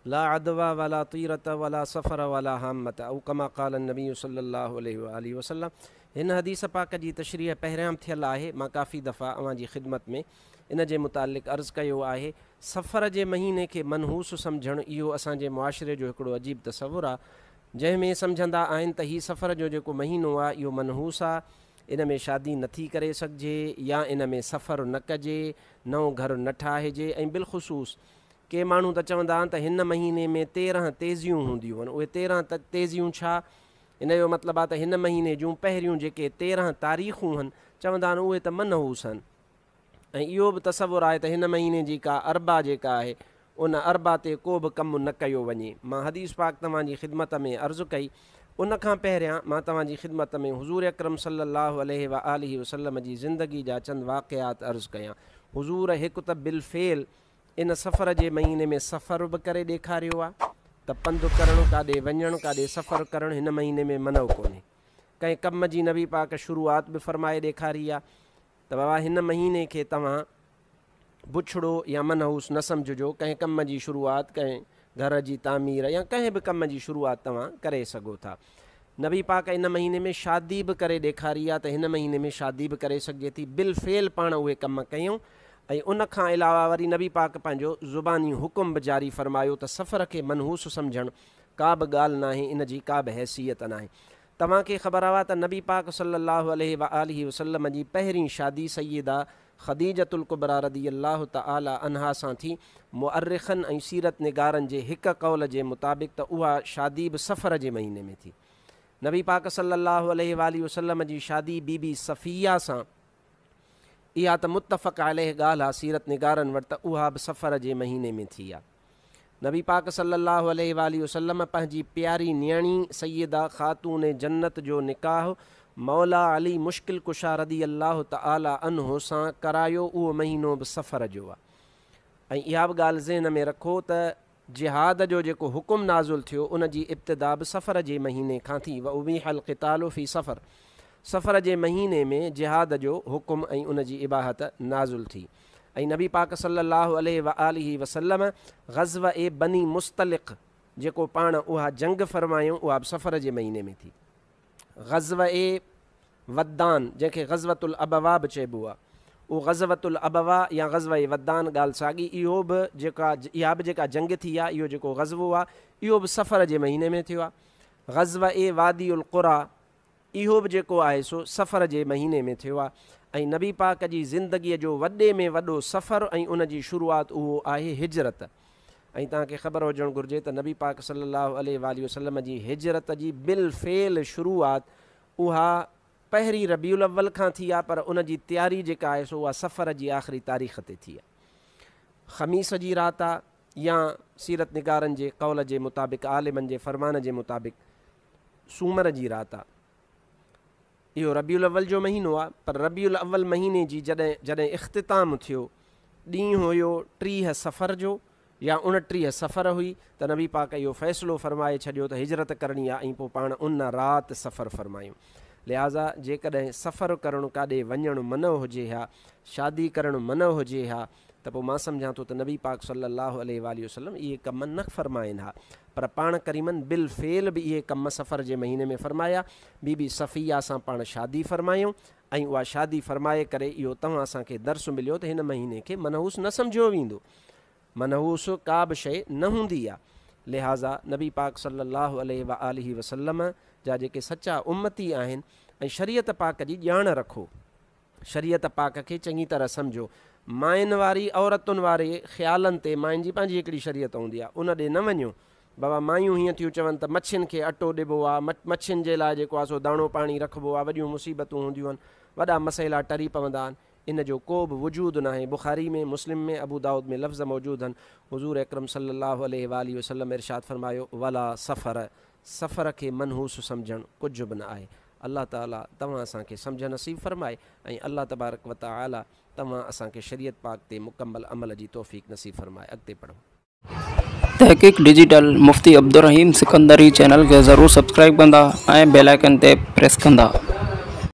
ला अदवा वला तीरत वला सफ़र वला हामत औ कमा क़ाल नबी सल्लल्लाहु अलैहि वसल्लम। हिन हदीस पाक जी तशरीह पहिरियां थियल आहे। मां काफ़ी दफ़ा अवां जी ख़िदमत में इन जे मुतालिक़ अर्ज़ु कयो आहे। सफ़र जे महीने खे मनहूस सम्झणु इहो असांजे मुआशिरे जो हिकिड़ो अजीब तसवुरु आहे, जंहिंमें सम्झंदा आहिनि त हीउ सफ़र जो जेको महीनो आहे इहो मनहूस आहे, इन में शादी नथी करे सघिजे या इन में सफ़र न कजे, नओं घर न ठाहिजे। ऐं बिलख़ुसूस के माण्हू त चवंदा आहिनि त हिन महीने में 13 तेज़ियूं हूंदियूं आहिनि। उहे 13 तेज़ियूं छा? इन जो मतिलबु आहे त हिन महीने जूं पहिरियूं जेके 13 तारीख़ूं आहिनि चवंदा आहिनि उहे त मनहूस आहिनि। ऐं इहो बि तसवुरु आहे त हिन महीने जी का अरबा जेका आहे उन अरबा ते को बि कमु न कयो वञे। मां हदीस पाक तव्हांजी ख़िदमत में अर्ज़ु कई। उन खां पहिरियां मां तव्हांजी ख़िदमत में हुज़ूर अकरम सल्लल्लाहु अलैहि वसल्लम जी ज़िंदगी जा चंद वाक़ियात अर्ज़ु कयां। हुज़ूर हिकु त बिलफ़ेल इन सफ़र जे महीने में सफ़र बि करे ॾेखारियो आहे त पंधु करणु, काॾे वञणु, काॾे सफ़र करणु हिन महीने में मनो कोन्हे। कंहिं कम जी नबी पाक शुरूआत बि फ़रमाए ॾेखारी आहे त बाबा हिन महीने खे तव्हां बुछड़ो या मनहूस न सम्झिजो। कंहिं कम जी शुरूआत, कंहिं घर जी तामीर या कंहिं बि कम जी शुरूआत तव्हां करे सघो था। नबी पाक इन महीने में शादी बि करे ॾेखारी आहे त हिन महीने में शादी बि करे सघिजे थी। बिलफ़ेल पाण उहे कम कयूं। ऐं उन खां अलावा वरी नबी पाक पंहिंजो ज़ुबानी हुकुम बि जारी फ़रमायो त सफ़र खे मनहूस सम्झणु का बि ॻाल्हि नाहे, इन जी का बि हैसियत नाहे। तव्हांखे ख़बर आहे त नबी पाक सल्लल्लाहु अलैहि वसल्लम जी पहिरीं शादी सैयदा ख़दीजतुल कुबरा रज़ियल्लाहु तआला अन्हा सां थी। मुअर्रिख़नि ऐं सीरत निगारनि जे हिक क़ौल जे मुताबिक़ त उहा शादी बि सफ़र जे महीने में थी। नबी पाक सल्लल्लाहु अलैहि वसल्लम जी शादी बीबी सफ़िया सां, इहा त मुत्तफ़क़ अलैह ॻाल्हि आहे सीरत निगारनि वटि त उहा बि सफ़र जे महीने में थी आहे। नबी पाक सल्लल्लाहु अलैहि वसल्लम पंहिंजी प्यारी न्याणी सैयदा ख़ातून जन्नत जो निकाह मौला अली मुश्किल कुशा रज़ियल्लाहु तआला अन्हु सां करायो। उहो महीनो बि सफ़र जो आहे। ऐं इहा बि ॻाल्हि ज़हन में रखो त जिहाद जो जेको हुकुम नाज़ुल थियो उन जी इब्तिदा बि सफ़र जे महीने खां थी। व उबीहल क़ितालु फ़ी सफ़र, सफ़र जे महीने में जिहाद जो हुकुम ऐं उन जी इबाहत नाज़ुल थी। ऐं नबी पाक सल्लल्लाहु अलैहि वसल्लम ग़ज़व ए बनी मुस्तलिक़ जेको पाण उहा जंग फ़रमायूं उहा बि सफ़र जे महीने में थी। ग़ज़व ए वद्दान जंहिंखे ग़ज़वतुल अबवा बि चइबो आहे, उहो ग़ज़वतुल अबवा या ग़ज़व ए वद्दान ॻाल्हि साॻी। इहो बि इहा बि जेका जंग थी आहे, इहो जेको ग़ज़वो आहे इहो बि सफ़र जे महीने में थियो आहे। ग़ज़व ए वादी उल क़ुरा इहो बि जेको आहे सो सफ़र जे महीने में थियो आहे। ऐं नबी पाक जी ज़िंदगीअ जो वॾे में वॾो सफ़र ऐं उन जी शुरूआत उहो आहे हिजरत। ऐं तव्हांखे ख़बर हुजणु घुरिजे त नबी पाक सल्लल्लाहु अलैहि वसल्लम जी हिजरत जी बिलफ़ेल शुरूआत उहा पहिरीं रबीउल अव्वल खां थी आहे, पर उन जी तयारी जेका आहे सो उहा सफ़र जी आख़िरी तारीख़ ते थी आहे। ख़मीस जी राति आहे या सीरत निगारनि जे क़ौल जे मुताबिक़, आलिमनि जे फ़रमान जे मुताबिक़ सूमर जी राति आहे। इहो रबीउल अव्वल जो महीनो आहे, पर रबीउल अव्वल महीने जी जॾहिं इख़्तिताम थियो, ॾींहुं हुयो 30 सफ़र जो या 29 सफ़र हुई, त नबी पाक इहो फ़ैसिलो फ़रमाए छॾियो त हिजरत करणी आहे ऐं पोइ पाण उन राति सफ़र फ़रमायूं। लिहाज़ा जेकॾहिं सफ़र करणु, काॾे वञणु मन हुजे हा, शादी करणु मन हुजे हा, त पोइ मां सम्झां थो त नबी पाक सल्लल्लाहु अलैहि वसल्लम इहे कम न फ़रमाइनि हा, पर पाण करीमन बिलफ़ेल बि इहे कम सफ़र जे महीने में फ़रमाया। बीबी सफ़िया सां पाण शादी फ़रमायूं ऐं उहा शादी फ़रमाए करे इहो तव्हां असांखे दर्स मिलियो त हिन महीने खे मनहूस न सम्झियो वेंदो। मनहूस का बि शइ न हूंदी आहे। लिहाज़ा नबी पाक सल्लल्लाहु अलैहि वसल्लम जा जेके सचा उम्मती आहिनि ऐं शरीयत पाक जी ॼाण रखो, शरीयत पाक खे चङी तरह सम्झो। माइनि वारी औरतुनि वारे ख़्यालनि ते, माइनि जी पंहिंजी हिकिड़ी शरीयत हूंदी आहे, उन ॾे न वञो। बाबा मायूं हीअं थियूं चवनि त मच्छियुनि खे अटो ॾिबो आहे, मच्छियुनि जे लाइ जेको आहे सो दाणो पाणी रखिबो आहे, वॾियूं मुसीबतूं हूंदियूं आहिनि, वॾा मसइला टरी पवंदा आहिनि। इन जो को बि वजूद नाहे। बुखारी में, मुस्लिम में, अबू दाऊद में लफ़्ज़ मौजूद आहिनि। हुज़ूर अकरम सल्लल्लाहु अलैहि वसल्लम इरशाद फरमायो वला सफ़र, सफ़र खे मनहूस सम्झणु कुझु बि न आहे। अल्लाह ताला तव्हां असांखे सम्झ नसीब फरमाए ऐं अल्लाह तबारक व तआला तव्हां असांखे शरीयत पाक ते मुकम्मल अमल जी तौफ़ीक़ नसीब फरमाए। अॻिते पढ़ो। तहक़ीक़ डिजिटल मुफ्ती अब्दुर्रहीम सिकंदरी चैनल खे ज़रूरु सब्सक्राइब कंदा ऐं बेल आइकन ते प्रेस कंदा।